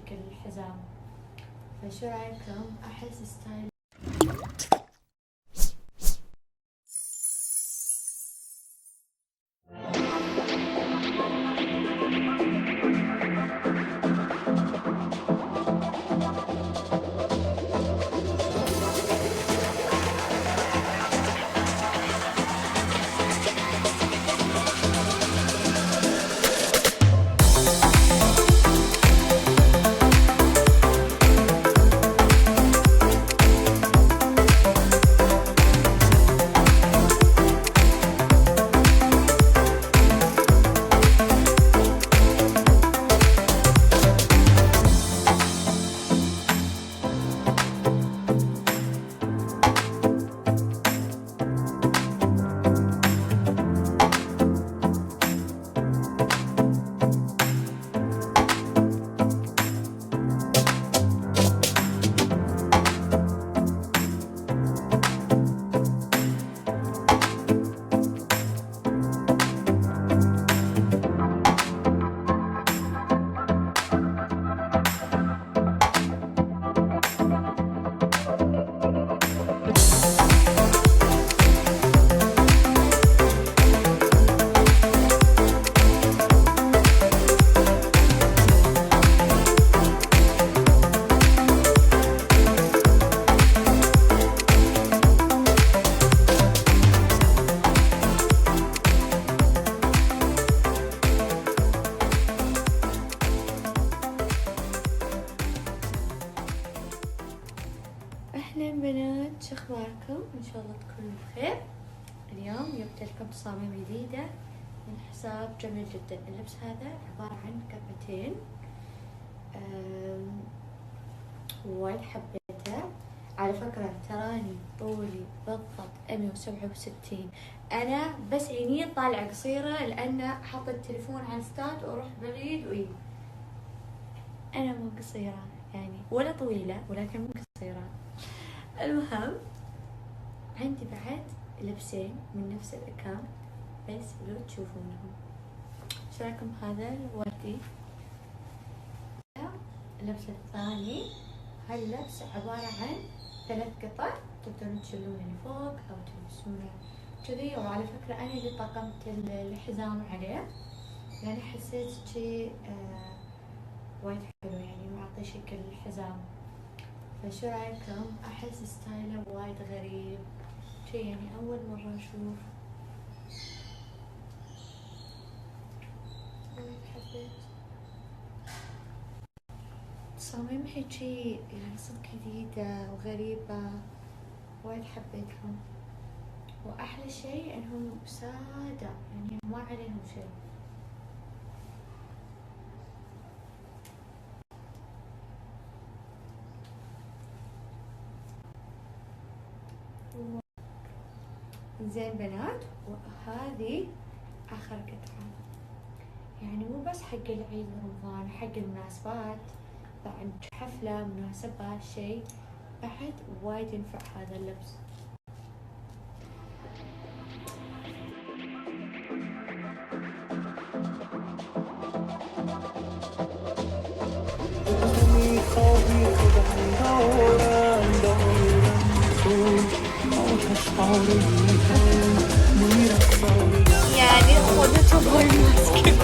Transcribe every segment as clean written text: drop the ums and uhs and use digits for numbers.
شكل الحزام. فشو رايكم؟ احس ستايل أهلا بنات، شو أخباركم؟ إن شاء الله تكونوا بخير. اليوم جبت لكم تصاميم جديدة من حساب جميل جدا. اللبس هذا عبارة عن كفتين، وايد حبيته. على فكرة تراني طولي بالضبط 167. أنا بس عيني طالعة قصيرة لأن حاطة التليفون على الستاند وأروح بعيد وإيه. أنا مو قصيرة يعني ولا طويلة، ولكن مو قصيرة. المهم عندي بعد لبسين من نفس الأكام بس لو تشوفونهم. شو رايكم بهذا الوردي؟ اللبس الثاني، هاللبس عبارة عن 3 قطع تقدرون تشيلونه لفوق أو تلبسونه كذي. وعلى فكرة أنا اللي طقمت الحزام عليه يعني حسيت شي وايد حلو، يعني معطي شكل الحزام. فشو رايكم؟ احس ستايله وايد غريب شي، يعني اول مرة اشوف. وايد حبيت تصاميم هيجي يعني صدق جديدة وغريبة، وايد حبيتهم. واحلى شي انهم سادة، يعني ما عليهم شي. زين بنات، وهذه آخر قطعة، يعني مو بس حق العيد رمضان، حق المناسبات بعد، حفلة مناسبة شيء بعد وايد ينفع هذا اللبس. يعني خودتو بول ماسكي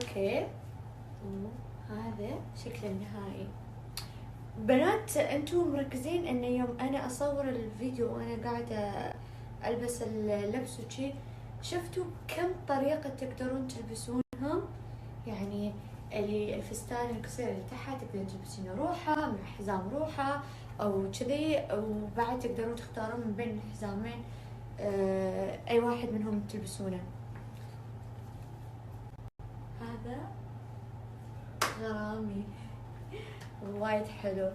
اوكي، هذا شكل النهائي. بنات انتم مركزين ان يوم انا اصور الفيديو وانا قاعدة البس اللبس وشي، شفتوا كم طريقة تقدرون تلبسونهم؟ يعني اللي الفستان القصير اللي تحت تقدرون تلبسينه روحه مع حزام روحه او كذي، وبعد تقدرون تختارون من بين الحزامين اي واحد منهم تلبسونه. هذا غرامي وايد حلو.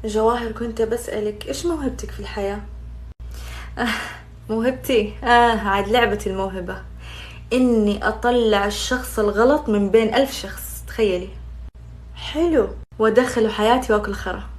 جواهر، كنت بسألك إيش موهبتك في الحياة؟ آه موهبتي؟ عاد لعبة الموهبة إني أطلع الشخص الغلط من بين 1000 شخص، تخيلي. حلو، وأدخله حياتي وأكل خرا.